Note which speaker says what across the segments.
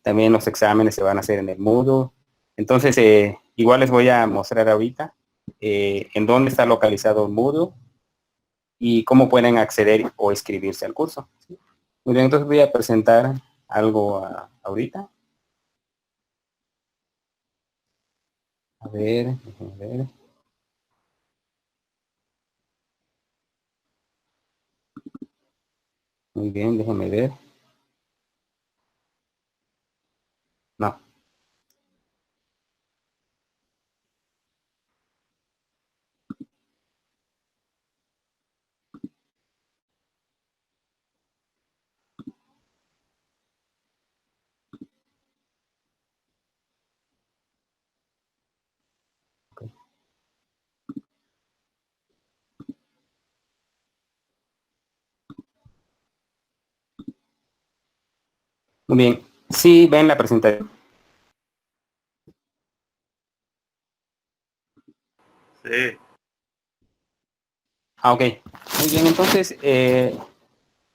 Speaker 1: También los exámenes se van a hacer en el Moodle. Entonces, igual les voy a mostrar ahorita en dónde está localizado el Moodle y cómo pueden acceder o inscribirse al curso. ¿Sí? Muy bien, entonces voy a presentar algo ahorita. A ver, déjenme ver. Muy bien, déjenme ver. No. Okay. Muy bien. Sí, ven la presentación.
Speaker 2: Sí.
Speaker 1: Ok. Muy bien, entonces,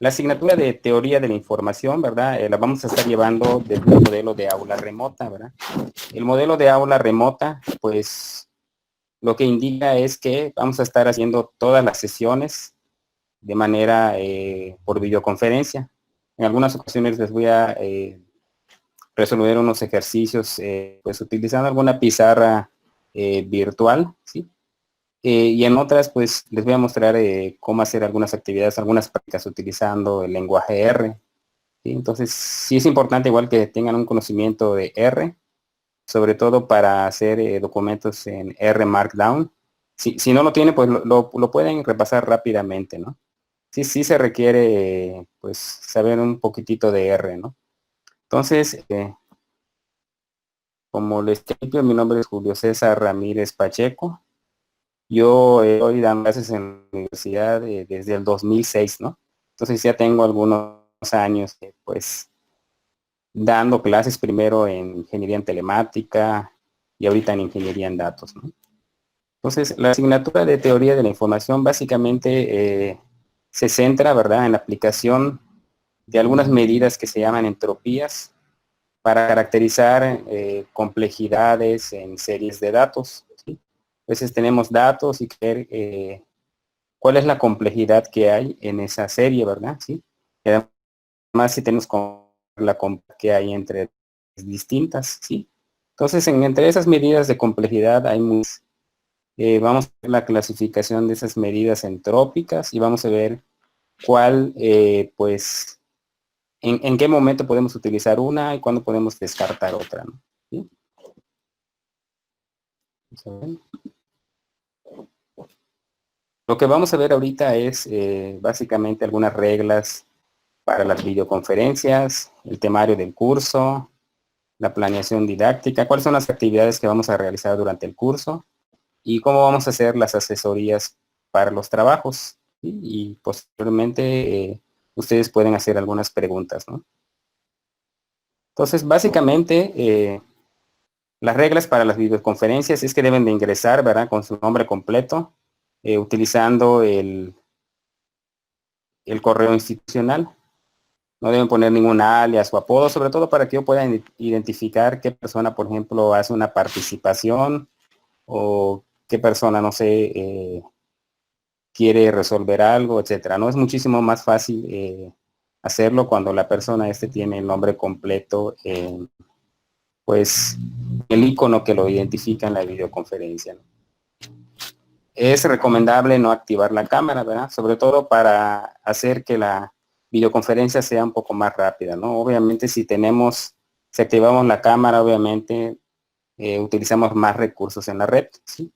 Speaker 1: la asignatura de teoría de la información, ¿verdad? La vamos a estar llevando desde el modelo de aula remota, ¿verdad? El modelo de aula remota, pues, lo que indica es que vamos a estar haciendo todas las sesiones de manera por videoconferencia. En algunas ocasiones les voy a resolver unos ejercicios, pues, utilizando alguna pizarra virtual, ¿sí? Y en otras, pues, les voy a mostrar cómo hacer algunas actividades, algunas prácticas utilizando el lenguaje R. ¿Sí? Entonces, sí es importante igual que tengan un conocimiento de R, sobre todo para hacer documentos en R Markdown. Si no lo tienen, pues lo pueden repasar rápidamente, ¿no? Sí, sí se requiere, pues, saber un poquitito de R, ¿no? Entonces, como les explico, mi nombre es Julio César Ramírez Pacheco. Yo hoy dando clases en la universidad desde el 2006, ¿no? Entonces ya tengo algunos años, pues, dando clases primero en ingeniería en telemática y ahorita en ingeniería en datos, ¿no? Entonces, la asignatura de teoría de la información básicamente se centra, ¿verdad?, en la aplicación de algunas medidas que se llaman entropías para caracterizar complejidades en series de datos, ¿sí? A veces tenemos datos y ver cuál es la complejidad que hay en esa serie, ¿verdad? ¿Sí? Y además si tenemos la complejidad que hay entre distintas, ¿sí? Entonces, entre esas medidas de complejidad hay muchas. Vamos a ver la clasificación de esas medidas entrópicas y vamos a ver cuál, pues, en qué momento podemos utilizar una y cuándo podemos descartar otra, ¿no? ¿Sí? Lo que vamos a ver ahorita es básicamente algunas reglas para las videoconferencias, el temario del curso, la planeación didáctica, cuáles son las actividades que vamos a realizar durante el curso y cómo vamos a hacer las asesorías para los trabajos. ¿Sí? Y posteriormente ustedes pueden hacer algunas preguntas, ¿no? Entonces, básicamente, las reglas para las videoconferencias es que deben de ingresar, ¿verdad?, con su nombre completo, utilizando el correo institucional. No deben poner ningún alias o apodo, sobre todo para que yo pueda identificar qué persona, por ejemplo, hace una participación o qué persona, no sé, quiere resolver algo, etcétera. No es muchísimo más fácil hacerlo cuando la persona tiene el nombre completo, pues, el icono que lo identifica en la videoconferencia, ¿no? Es recomendable no activar la cámara, ¿verdad? Sobre todo para hacer que la videoconferencia sea un poco más rápida, ¿no? Obviamente si activamos la cámara, obviamente utilizamos más recursos en la red, ¿sí?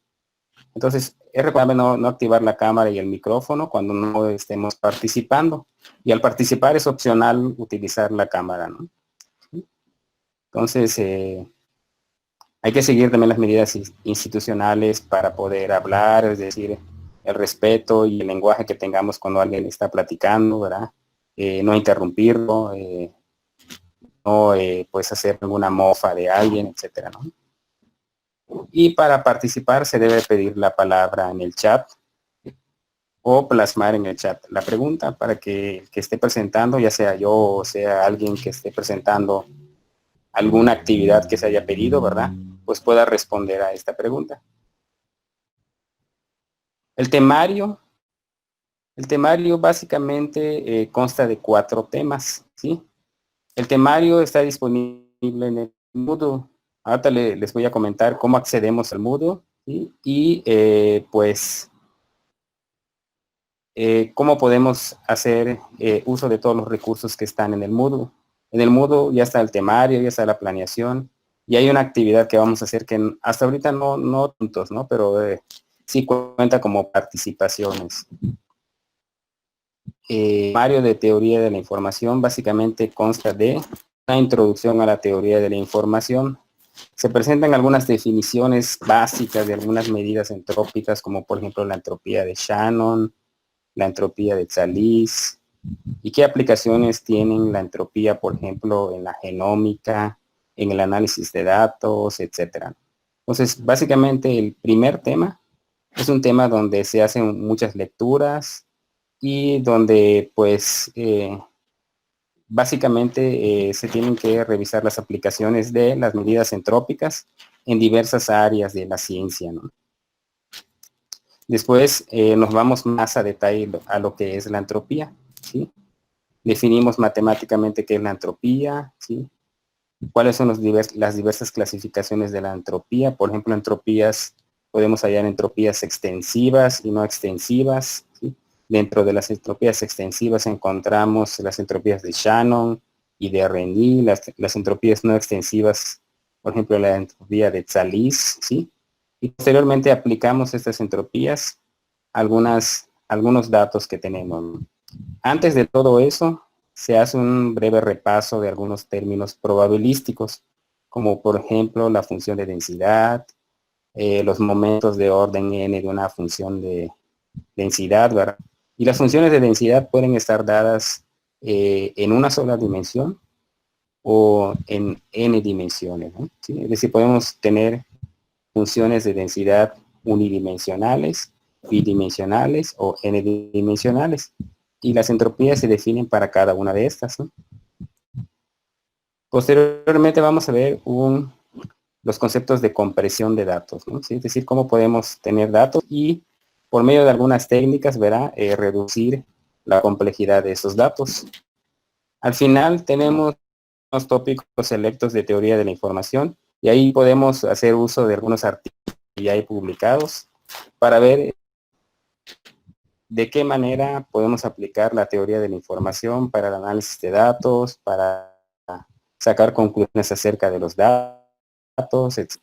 Speaker 1: Entonces, es recomendable no activar la cámara y el micrófono cuando no estemos participando. Y al participar es opcional utilizar la cámara, ¿no? Entonces, hay que seguir también las medidas institucionales para poder hablar, es decir, el respeto y el lenguaje que tengamos cuando alguien está platicando, ¿verdad? No interrumpirlo, no pues hacer alguna mofa de alguien, etcétera, ¿no? Y para participar se debe pedir la palabra en el chat o plasmar en el chat la pregunta para que el que esté presentando, ya sea yo o sea alguien que esté presentando alguna actividad que se haya pedido, ¿verdad? Pues pueda responder a esta pregunta. El temario básicamente consta de 4 temas, ¿sí? El temario está disponible en el Moodle. Ahorita les voy a comentar cómo accedemos al Moodle, ¿sí? Y pues cómo podemos hacer uso de todos los recursos que están en el Moodle. En el Moodle ya está el temario, ya está la planeación, y hay una actividad que vamos a hacer que hasta ahorita no tantos, ¿no? Pero sí cuenta como participaciones. Temario de teoría de la información básicamente consta de una introducción a la teoría de la información. Se presentan algunas definiciones básicas de algunas medidas entrópicas, como por ejemplo la entropía de Shannon, la entropía de Thalys, y qué aplicaciones tienen la entropía, por ejemplo, en la genómica, en el análisis de datos, etcétera. Entonces, básicamente el primer tema es un tema donde se hacen muchas lecturas y donde pues básicamente se tienen que revisar las aplicaciones de las medidas entrópicas en diversas áreas de la ciencia, ¿no? Después nos vamos más a detalle a lo que es la entropía, ¿sí? Definimos matemáticamente qué es la entropía, ¿sí? Cuáles son las diversas clasificaciones de la entropía. Por ejemplo, entropías, podemos hallar entropías extensivas y no extensivas, ¿sí? Dentro de las entropías extensivas encontramos las entropías de Shannon y de Rényi, las entropías no extensivas, por ejemplo, la entropía de Thalys, ¿sí? Y posteriormente aplicamos estas entropías a algunos datos que tenemos. Antes de todo eso, se hace un breve repaso de algunos términos probabilísticos, como por ejemplo la función de densidad, los momentos de orden n de una función de densidad, ¿verdad? Y las funciones de densidad pueden estar dadas en una sola dimensión o en n dimensiones, ¿no? ¿Sí? Es decir, podemos tener funciones de densidad unidimensionales, bidimensionales o n dimensionales. Y las entropías se definen para cada una de estas, ¿no? Posteriormente vamos a ver los conceptos de compresión de datos, ¿no? ¿Sí? Es decir, cómo podemos tener datos y por medio de algunas técnicas, verá, reducir la complejidad de esos datos. Al final tenemos los tópicos selectos de teoría de la información y ahí podemos hacer uso de algunos artículos que ya hay publicados para ver de qué manera podemos aplicar la teoría de la información para el análisis de datos, para sacar conclusiones acerca de los datos, etc.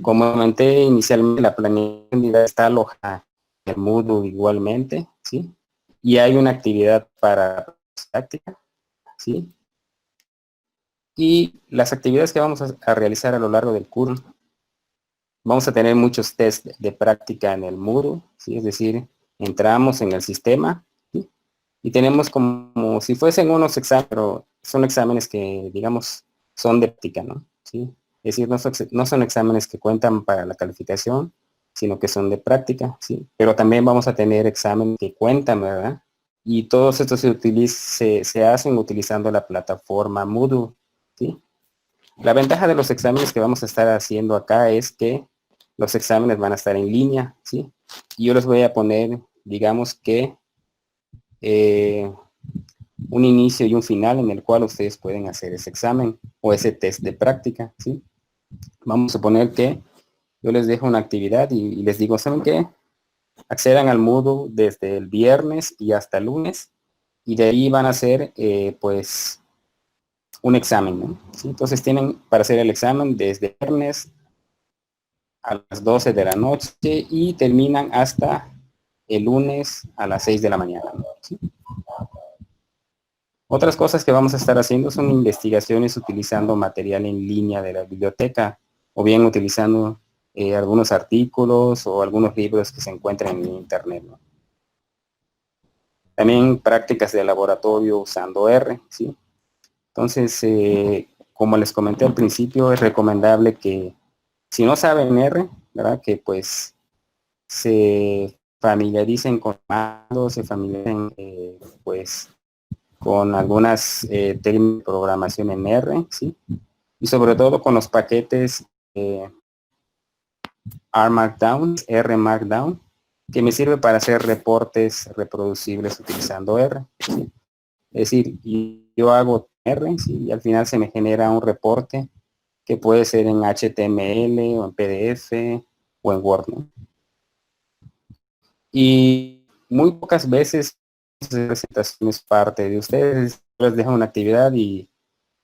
Speaker 1: Como comenté inicialmente, la planeación está alojada en el Moodle igualmente, ¿sí? Y hay una actividad para práctica, ¿sí? Y las actividades que vamos a realizar a lo largo del curso, vamos a tener muchos test de práctica en el Moodle, ¿sí? Es decir, entramos en el sistema, ¿sí? Y tenemos como si fuesen unos exámenes, pero son exámenes que, digamos, son de práctica, ¿no? ¿Sí? Es decir, no son exámenes que cuentan para la calificación, sino que son de práctica, ¿sí? Pero también vamos a tener exámenes que cuentan, ¿verdad? Y todos estos se hacen utilizando la plataforma Moodle, ¿sí? La ventaja de los exámenes que vamos a estar haciendo acá es que los exámenes van a estar en línea, ¿sí? Y yo les voy a poner, digamos que, un inicio y un final en el cual ustedes pueden hacer ese examen o ese test de práctica, ¿sí? Vamos a suponer que yo les dejo una actividad y les digo, ¿saben qué? Accedan al Moodle desde el viernes y hasta el lunes y de ahí van a hacer, pues, un examen, ¿no? ¿Sí? Entonces tienen para hacer el examen desde viernes a las 12 de la noche y terminan hasta el lunes a las 6 de la mañana, ¿sí? Otras cosas que vamos a estar haciendo son investigaciones utilizando material en línea de la biblioteca o bien utilizando algunos artículos o algunos libros que se encuentran en internet, ¿no? También prácticas de laboratorio usando R, ¿sí? Entonces, como les comenté al principio, es recomendable que si no saben R, ¿verdad? Que pues se familiaricen con comandos, se familiaricen pues con algunas técnicas de programación en R, ¿sí? Y sobre todo con los paquetes R Markdown, que me sirve para hacer reportes reproducibles utilizando R, ¿sí? Es decir, yo hago R, ¿sí? Y al final se me genera un reporte que puede ser en HTML o en PDF o en Word, ¿no? Y muy pocas veces la presentación es parte de ustedes, les dejo una actividad y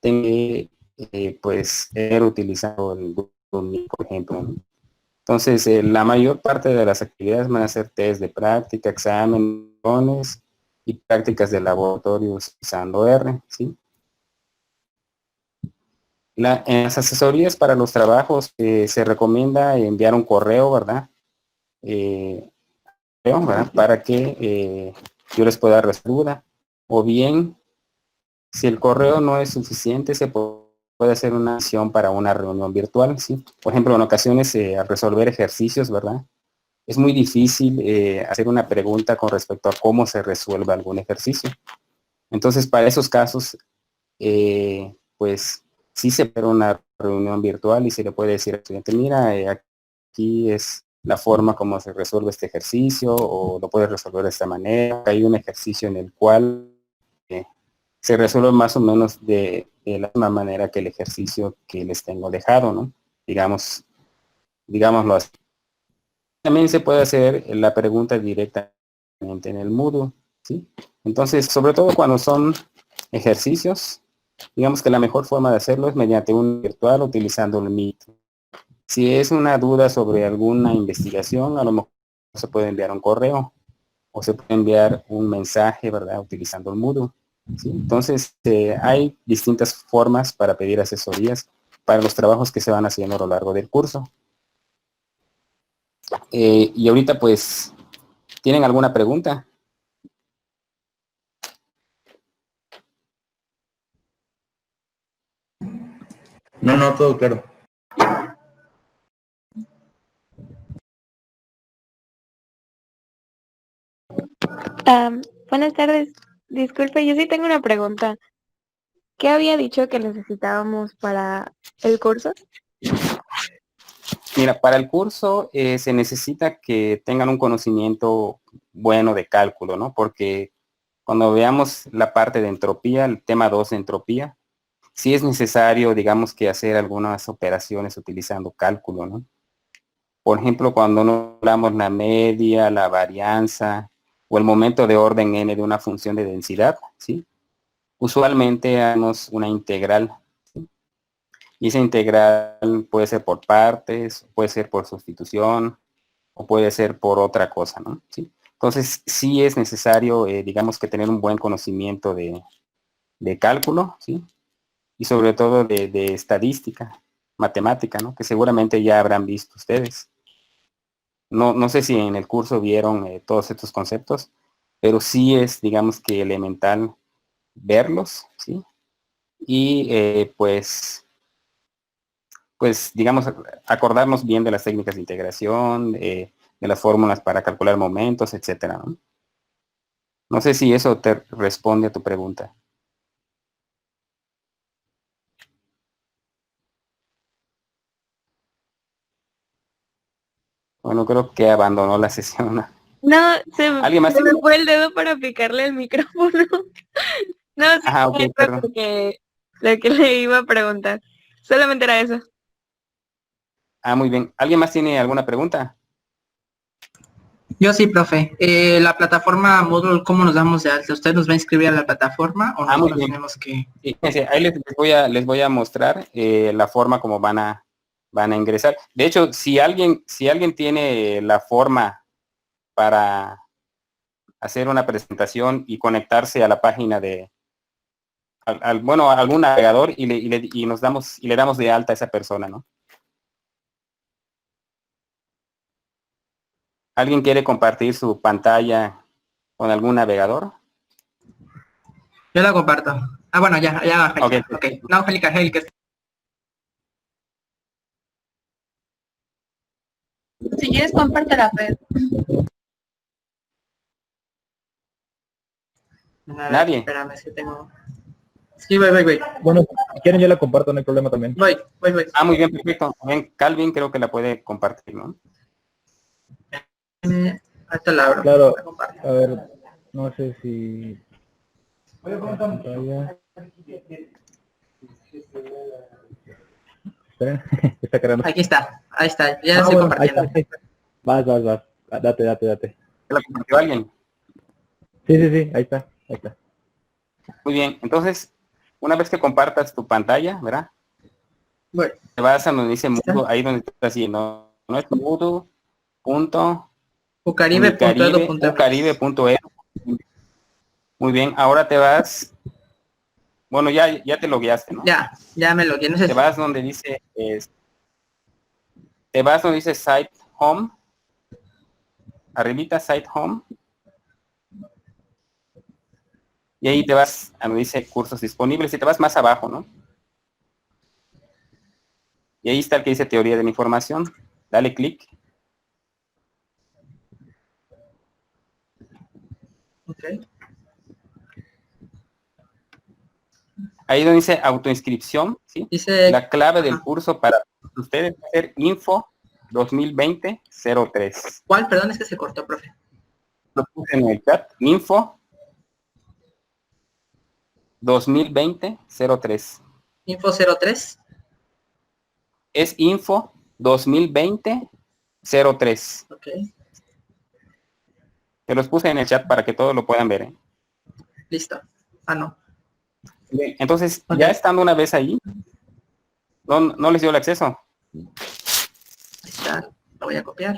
Speaker 1: tengo que pues ir utilizando el Google Meet, por ejemplo, ¿no? Entonces, la mayor parte de las actividades van a ser test de práctica, exámenes y prácticas de laboratorio usando R, ¿sí? En las asesorías para los trabajos se recomienda enviar un correo, ¿verdad? Eh, ¿verdad? Para que yo les pueda responder. O bien, si el correo no es suficiente, se puede hacer una acción para una reunión virtual, ¿sí? Por ejemplo, en ocasiones al resolver ejercicios, ¿verdad? Es muy difícil hacer una pregunta con respecto a cómo se resuelve algún ejercicio. Entonces, para esos casos, pues sí se puede una reunión virtual y se le puede decir al estudiante, mira, aquí es la forma como se resuelve este ejercicio o lo puedes resolver de esta manera. Hay un ejercicio en el cual se resuelve más o menos de la misma manera que el ejercicio que les tengo dejado, ¿no? Digámoslo así. También se puede hacer la pregunta directamente en el Moodle, ¿sí? Entonces, sobre todo cuando son ejercicios, digamos que la mejor forma de hacerlo es mediante un virtual utilizando el Meet. Si es una duda sobre alguna investigación, a lo mejor se puede enviar un correo o se puede enviar un mensaje, ¿verdad? Utilizando el Moodle, ¿sí? Entonces, hay distintas formas para pedir asesorías para los trabajos que se van haciendo a lo largo del curso. Y ahorita, pues, ¿tienen alguna pregunta?
Speaker 2: No, no, todo claro.
Speaker 3: Buenas tardes. Disculpe, yo sí tengo una pregunta. ¿Qué había dicho que necesitábamos para el curso?
Speaker 1: Mira, para el curso se necesita que tengan un conocimiento bueno de cálculo, ¿no? Porque cuando veamos la parte de entropía, el tema 2 de entropía, sí es necesario, digamos, que hacer algunas operaciones utilizando cálculo, ¿no? Por ejemplo, cuando no hablamos la media, la varianza o el momento de orden n de una función de densidad, ¿sí? Usualmente hacemos una integral, ¿sí? Y esa integral puede ser por partes, puede ser por sustitución, o puede ser por otra cosa, ¿no? ¿Sí? Entonces, sí es necesario, digamos, que tener un buen conocimiento de cálculo, ¿sí? Y sobre todo de estadística, matemática, ¿no? Que seguramente ya habrán visto ustedes. No sé si en el curso vieron todos estos conceptos, pero sí es, digamos, que elemental verlos, ¿sí? Y pues, digamos, acordarnos bien de las técnicas de integración, de las fórmulas para calcular momentos, etcétera, ¿no? No sé si eso te responde a tu pregunta. Bueno, creo que abandonó la sesión.
Speaker 3: No, se
Speaker 1: ¿Alguien más
Speaker 3: me
Speaker 1: tiene?
Speaker 3: fue el dedo para picarle el micrófono. No, sí,
Speaker 1: Ah, ok,
Speaker 3: eso es
Speaker 1: perdón.
Speaker 3: lo que le iba a preguntar. Solamente era eso.
Speaker 1: Ah, muy bien. ¿Alguien más tiene alguna pregunta?
Speaker 2: Yo sí, profe. La plataforma Moodle, ¿cómo nos damos de alta? ¿Usted nos va a inscribir a la plataforma o
Speaker 1: Ah, muy
Speaker 2: nosotros
Speaker 1: bien.
Speaker 2: tenemos que...?
Speaker 1: Sí, fíjense, ahí les voy a mostrar la forma como van a ingresar. De hecho, si alguien tiene la forma para hacer una presentación y conectarse a la página bueno, a algún navegador y le damos de alta a esa persona, ¿no? ¿Alguien quiere compartir su pantalla con algún navegador?
Speaker 2: Yo la comparto. Ah, bueno, ya,
Speaker 1: Ok,
Speaker 2: Angélica. Ok. No, Angélica.
Speaker 3: Si quieres, comparte la red.
Speaker 2: A ver,
Speaker 1: Nadie.
Speaker 2: espérame, es que tengo... Sí, voy.
Speaker 4: Bueno, si quieren yo la comparto, no hay problema también.
Speaker 2: Voy.
Speaker 1: Ah, muy bien, perfecto. Bien, Calvin creo que la puede compartir, ¿no?
Speaker 2: Ahorita la abro.
Speaker 4: Claro,
Speaker 2: La comparto.
Speaker 4: a ver, no sé si... Pantalla. Esperen, está cargando.
Speaker 2: Aquí está, ahí está, ya la
Speaker 4: Ah,
Speaker 2: estoy
Speaker 4: bueno, ahí
Speaker 2: compartiendo.
Speaker 4: está, ahí está. Vas. Ah, date.
Speaker 1: ¿La compartió alguien?
Speaker 4: Sí, ahí está.
Speaker 1: Muy bien, entonces, una vez que compartas tu pantalla, ¿verdad?
Speaker 2: Bueno,
Speaker 1: Te vas a donde dice
Speaker 2: ¿está?
Speaker 1: Moodle, ahí donde está así, no es Moodle, punto,
Speaker 2: ucaribe.edu.mx.
Speaker 1: ucaribe.edu. Muy bien, ahora te vas, bueno, ya te logueaste, ¿no?
Speaker 2: Ya me lo lleno.
Speaker 1: Te vas donde dice, Site Home, arribita Site Home, y ahí te vas a donde dice cursos disponibles, y te vas más abajo, ¿no? Y ahí está el que dice teoría de la información, dale clic.
Speaker 2: Ok.
Speaker 1: Ahí donde dice autoinscripción, ¿sí?
Speaker 2: Dice...
Speaker 1: La clave del
Speaker 2: Ajá.
Speaker 1: curso para ustedes va a ser info 2020-03.
Speaker 2: ¿Cuál? Perdón, es que se cortó, profe.
Speaker 1: Lo puse en el chat, info 2020-03.
Speaker 2: Info 03.
Speaker 1: Es info 2020-03.
Speaker 2: Ok.
Speaker 1: Te los puse en el chat para que todos lo puedan ver, ¿eh?
Speaker 2: Listo. Ah, no.
Speaker 1: Bien, entonces,
Speaker 2: Ok.
Speaker 1: ya estando una vez ahí, no les dio el acceso.
Speaker 2: Ahí está. Lo voy a copiar.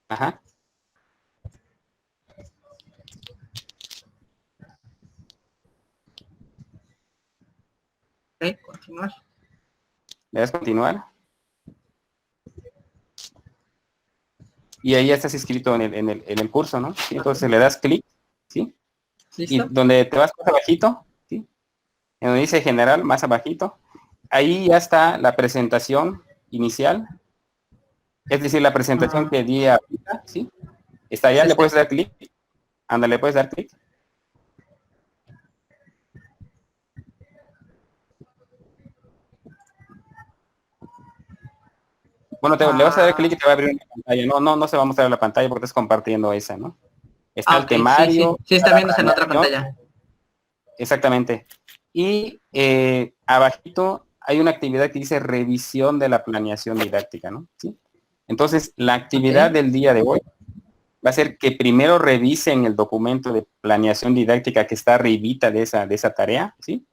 Speaker 1: Ajá.
Speaker 2: Ok, continuar.
Speaker 1: Le das continuar. Y ahí ya estás inscrito en el curso, ¿no? ¿Sí? Entonces le das clic, ¿sí? Y
Speaker 2: ¿Listo?
Speaker 1: donde te vas más abajito, ¿sí? En donde dice general, más abajito, ahí ya está la presentación inicial, es decir, la presentación que di ahorita, ¿sí? Está allá,
Speaker 2: Sí,
Speaker 1: le
Speaker 2: sí.
Speaker 1: puedes dar clic, ándale, puedes dar clic. Bueno, le vas a dar clic y te va a abrir una pantalla. No se va a mostrar la pantalla porque estás compartiendo esa, ¿no? Está el
Speaker 2: Ok, sí.
Speaker 1: temario.
Speaker 2: Sí, está
Speaker 1: la
Speaker 2: viéndose en otra
Speaker 1: planeación.
Speaker 2: pantalla.
Speaker 1: Exactamente. Y abajito hay una actividad que dice revisión de la planeación didáctica, ¿no? ¿Sí? Entonces, la actividad
Speaker 2: Ok.
Speaker 1: del día de hoy va a ser que primero revisen el documento de planeación didáctica que está arribita de esa tarea, ¿sí?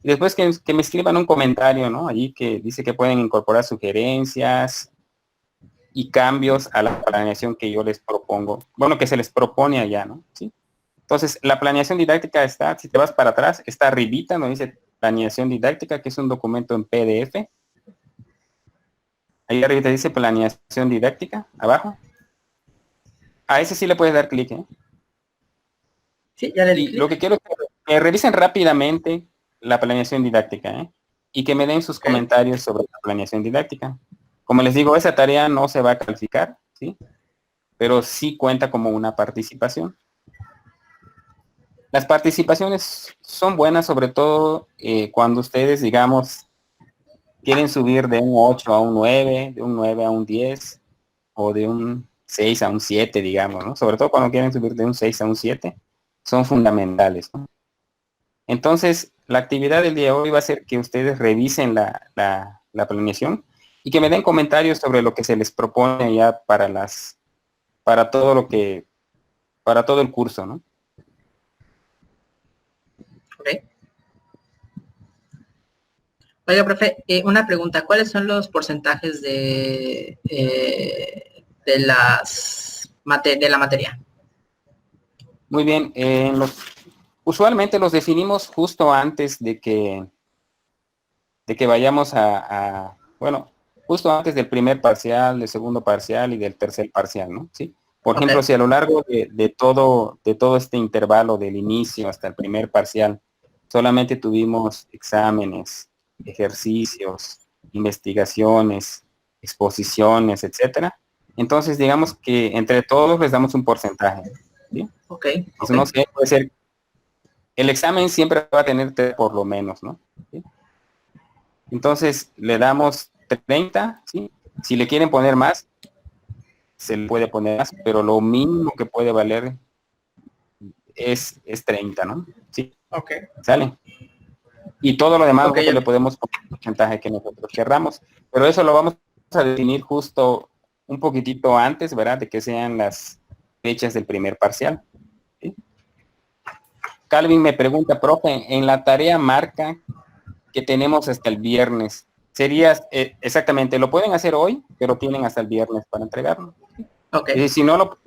Speaker 1: Y después que me escriban un comentario, ¿no? Allí que dice que pueden incorporar sugerencias y cambios a la planeación que yo les propongo. Bueno, que se les propone allá, ¿no? ¿Sí? Entonces, la planeación didáctica está, si te vas para atrás, está arribita, ¿no? Dice planeación didáctica, que es un documento en PDF. Ahí arriba te dice planeación didáctica, abajo. A ese sí le puedes dar clic, ¿eh?
Speaker 2: Sí, ya le di
Speaker 1: Y lo
Speaker 2: clic.
Speaker 1: que quiero es que revisen rápidamente la planeación didáctica, ¿eh? Y que me den sus comentarios sobre la planeación didáctica. Como les digo, esa tarea no se va a calificar, ¿sí? Pero sí cuenta como una participación. Las participaciones son buenas, sobre todo cuando ustedes, digamos, quieren subir de un 8 a un 9, de un 9 a un 10, o de un 6 a un 7, digamos, ¿no? Sobre todo cuando quieren subir de un 6 a un 7, son fundamentales, ¿no? Entonces, la actividad del día de hoy va a ser que ustedes revisen la planeación y que me den comentarios sobre lo que se les propone ya para todo el curso, ¿no?
Speaker 2: Ok. Oiga, profe, una pregunta. ¿Cuáles son los porcentajes de la materia?
Speaker 1: Muy bien, usualmente los definimos justo antes de que vayamos bueno, justo antes del primer parcial, del segundo parcial y del tercer parcial, ¿no? ¿Sí? Por
Speaker 2: Ok.
Speaker 1: ejemplo, si a lo largo de todo este intervalo del inicio hasta el primer parcial, solamente tuvimos exámenes, ejercicios, investigaciones, exposiciones, etcétera, entonces digamos que entre todos les damos un porcentaje, ¿sí?
Speaker 2: Ok.
Speaker 1: Eso no sé, puede ser el examen siempre va a tener 3 por lo menos, ¿no? ¿Sí? Entonces, le damos 30, ¿sí? Si le quieren poner más, se le puede poner más, pero lo mínimo que puede valer es 30, ¿no? Sí,
Speaker 2: Ok.
Speaker 1: sale. Y todo lo demás
Speaker 2: Ok,
Speaker 1: nosotros le podemos poner el porcentaje que nosotros querramos. Pero eso lo vamos a definir justo un poquitito antes, ¿verdad? De que sean las fechas del primer parcial. ¿Sí? Calvin me pregunta, profe, en la tarea marca que tenemos hasta el viernes. Sería exactamente, lo pueden hacer hoy, pero tienen hasta el viernes para entregarlo.
Speaker 2: ok.
Speaker 1: Y si no,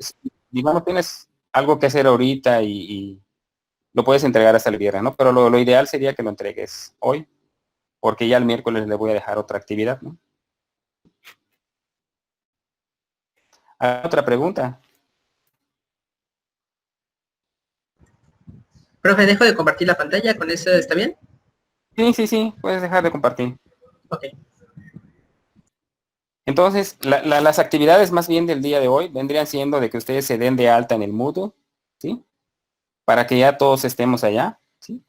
Speaker 1: digamos, tienes algo que hacer ahorita y lo puedes entregar hasta el viernes, ¿no? Pero lo ideal sería que lo entregues hoy, porque ya el miércoles le voy a dejar otra actividad, ¿no? ¿Otra pregunta?
Speaker 2: Profe, dejo de compartir la pantalla, ¿con eso está bien?
Speaker 1: Sí, puedes dejar de compartir.
Speaker 2: Ok.
Speaker 1: Entonces, las actividades más bien del día de hoy vendrían siendo de que ustedes se den de alta en el Moodle, ¿sí? Para que ya todos estemos allá, ¿sí?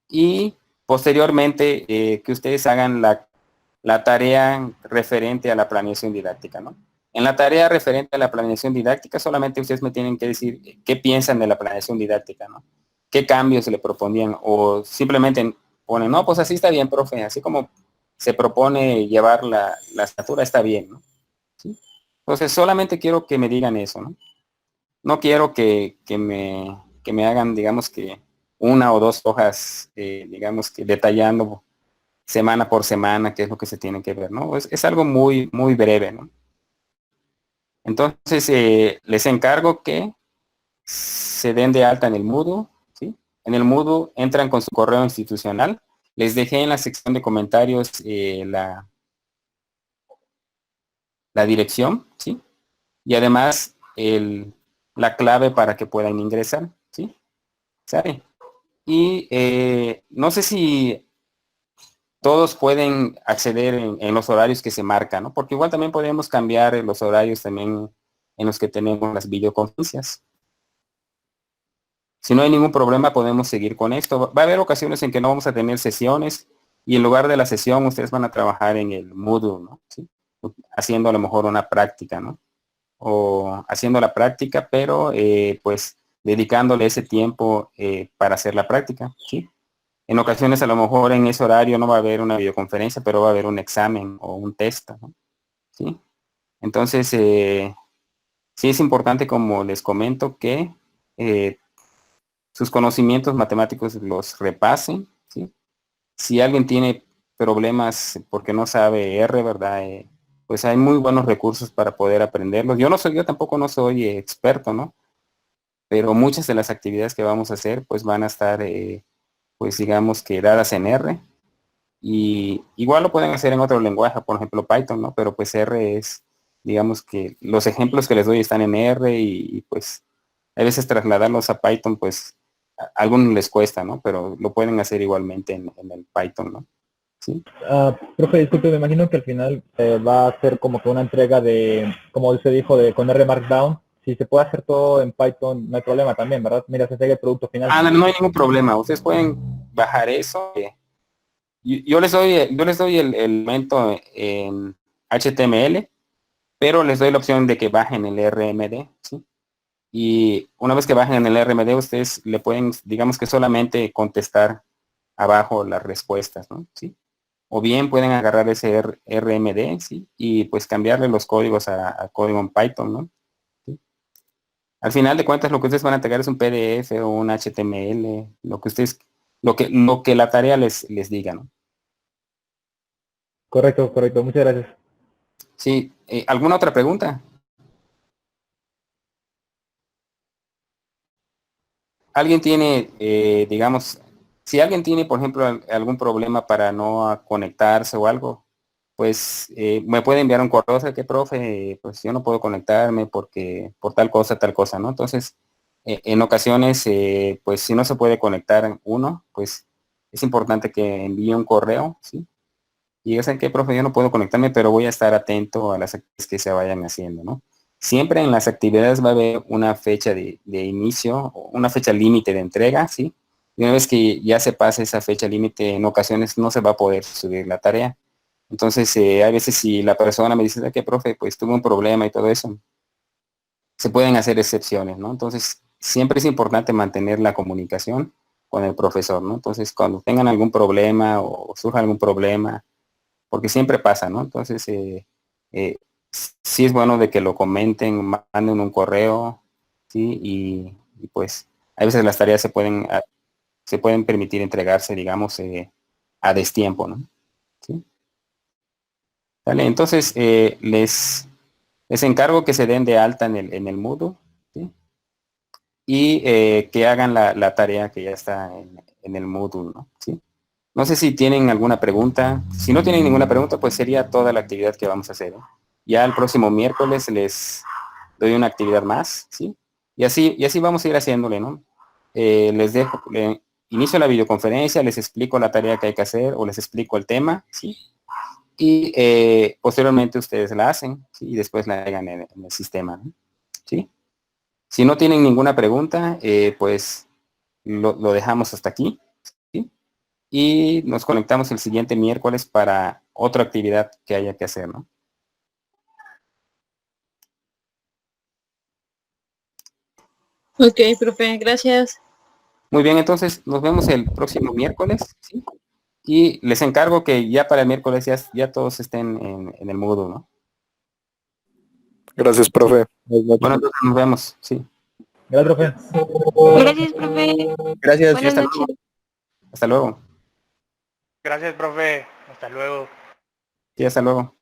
Speaker 1: Y posteriormente que ustedes hagan la tarea referente a la planeación didáctica, ¿no? En la tarea referente a la planeación didáctica solamente ustedes me tienen que decir qué piensan de la planeación didáctica, ¿no? ¿Qué cambios se le proponían? O simplemente ponen, no, pues así está bien, profe, así como se propone llevar la asignatura está bien, ¿no? ¿Sí? Entonces solamente quiero que me digan eso, ¿no? No quiero que me hagan, digamos que una o dos hojas, digamos que detallando semana por semana qué es lo que se tiene que ver, ¿no? Es algo muy, muy breve, ¿no? Entonces, les encargo que se den de alta en el Moodle, ¿sí? En el Moodle entran con su correo institucional. Les dejé en la sección de comentarios la dirección, ¿sí? Y además la clave para que puedan ingresar, ¿sí? ¿Sabe? Y no sé si todos pueden acceder en los horarios que se marcan, ¿no? Porque igual también podemos cambiar los horarios también en los que tenemos las videoconferencias. Si no hay ningún problema, podemos seguir con esto. Va a haber ocasiones en que no vamos a tener sesiones y en lugar de la sesión ustedes van a trabajar en el Moodle, ¿no? ¿Sí? Haciendo a lo mejor una práctica, ¿no? O haciendo la práctica, pero pues dedicándole ese tiempo para hacer la práctica, ¿sí? En ocasiones a lo mejor en ese horario no va a haber una videoconferencia, pero va a haber un examen o un test, ¿no? ¿Sí? Entonces, sí es importante, como les comento, que sus conocimientos matemáticos los repasen, ¿sí? Si alguien tiene problemas porque no sabe R, ¿verdad? Pues hay muy buenos recursos para poder aprenderlos. Yo tampoco no soy experto, ¿no? Pero muchas de las actividades que vamos a hacer, pues van a estar, pues digamos que dadas en R. Y igual lo pueden hacer en otro lenguaje, por ejemplo Python, ¿no? Pero pues R es, digamos que los ejemplos que les doy están en R y pues a veces trasladarlos a Python, pues a algunos les cuesta, ¿no? Pero lo pueden hacer igualmente en el Python, ¿no? ¿Sí?
Speaker 4: Profe, disculpe, me imagino que al final va a ser como que una entrega de, como usted dijo, con R Markdown. Si se puede hacer todo en Python, no hay problema también, ¿verdad? Mira, se entrega el producto final.
Speaker 1: No hay ningún problema. Ustedes pueden bajar eso. Yo les doy el elemento en HTML, pero les doy la opción de que bajen el RMD, ¿sí? Y una vez que bajen el RMD, ustedes le pueden, digamos que solamente contestar abajo las respuestas, ¿no? ¿Sí? O bien pueden agarrar ese RMD, ¿sí? Y pues cambiarle los códigos a código en Python, ¿no? ¿Sí? Al final de cuentas, lo que ustedes van a entregar es un PDF o un HTML, lo que ustedes, lo que la tarea les diga, ¿no?
Speaker 4: Correcto, correcto. Muchas gracias.
Speaker 1: Sí, ¿alguna otra pregunta? ¿Alguien tiene, digamos, si alguien tiene, por ejemplo, algún problema para no conectarse o algo, pues me puede enviar un correo, o sea que profe, pues yo no puedo conectarme porque por tal cosa, ¿no? Entonces, en ocasiones, pues si no se puede conectar uno, pues es importante que envíe un correo, ¿sí? Y ya saben que, profe, yo no puedo conectarme, pero voy a estar atento a las actividades que se vayan haciendo, ¿no? Siempre en las actividades va a haber una fecha de inicio, o una fecha límite de entrega, ¿sí? Y una vez que ya se pase esa fecha límite, en ocasiones no se va a poder subir la tarea. Entonces, hay veces si la persona me dice, que profe, pues tuve un problema y todo eso, se pueden hacer excepciones, ¿no? Entonces, siempre es importante mantener la comunicación con el profesor, ¿no? Entonces, cuando tengan algún problema o surja algún problema, porque siempre pasa, ¿no? Entonces, sí es bueno de que lo comenten, manden un correo, ¿sí? Y pues, a veces las tareas se pueden permitir entregarse, digamos, a destiempo, ¿no? ¿Sí? ¿Vale? Entonces, les encargo que se den de alta en el Moodle, ¿sí? Y que hagan la tarea que ya está en el Moodle, ¿no? ¿Sí? No sé si tienen alguna pregunta. Si no tienen ninguna pregunta, pues sería toda la actividad que vamos a hacer, ¿eh? Ya el próximo miércoles les doy una actividad más, ¿sí? Y así vamos a ir haciéndole, ¿no? Les dejo, inicio la videoconferencia, les explico la tarea que hay que hacer o les explico el tema, ¿sí? Y posteriormente ustedes la hacen, ¿sí? Y después la hagan en el sistema, ¿no? ¿Sí? Si no tienen ninguna pregunta, pues lo dejamos hasta aquí, ¿sí? Y nos conectamos el siguiente miércoles para otra actividad que haya que hacer, ¿no?
Speaker 5: Ok, profe, gracias.
Speaker 1: Muy bien, entonces nos vemos el próximo miércoles, ¿sí? Y les encargo que ya para el miércoles ya todos estén en el Moodle, ¿no?
Speaker 6: Gracias, profe. Buenas noches.
Speaker 1: Bueno, entonces nos vemos, sí.
Speaker 4: Gracias, profe.
Speaker 3: Gracias, profe.
Speaker 6: Gracias.
Speaker 3: Buenas
Speaker 1: hasta
Speaker 3: noches.
Speaker 1: Hasta luego.
Speaker 7: Gracias, profe. Hasta luego.
Speaker 1: Sí, hasta luego.